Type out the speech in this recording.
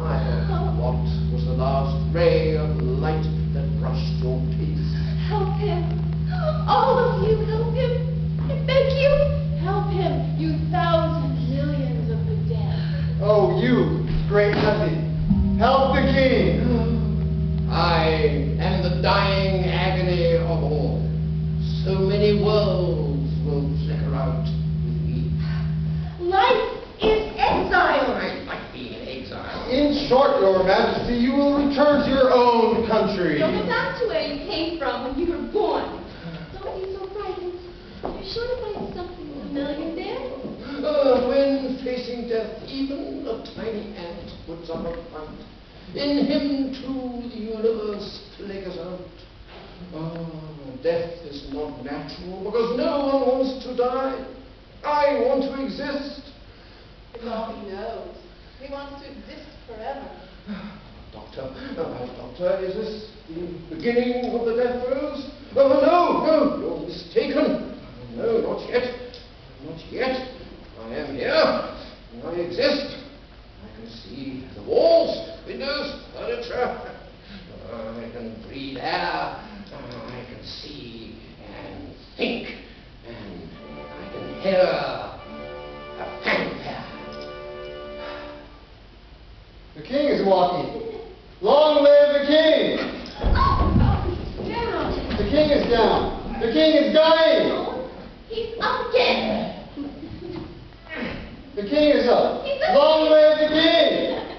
What was the last ray of light that brushed your teeth? Help him. All of you, help him. I beg you, help him, you thousands, millions of the dead. Oh, you, great nothing. Help the king. I am the dying agony of all. So many worlds will flicker out with me. Life is exile. I like being in exile. In short, your majesty, you will return to your own country. You'll go back to where you came from when you were born. Don't be so frightened. You're sure to find something familiar there. When facing death, even a tiny ant puts up a fight. In him, too, the universe flickers out. Death is not natural because no one wants to die. I want to exist. Well, he knows. He wants to exist forever. Doctor, is this the beginning of the death throes? No, you're mistaken. No, not yet. Not yet. I am here. I exist. I can see the walls, windows, furniture. I can breathe air. I can see and think. And I can hear a fanfare. The king is walking. Long live the king! Oh, he's down. The king is down. The king is dying. Oh, he's up again. The king is up. He's up. Long live the king!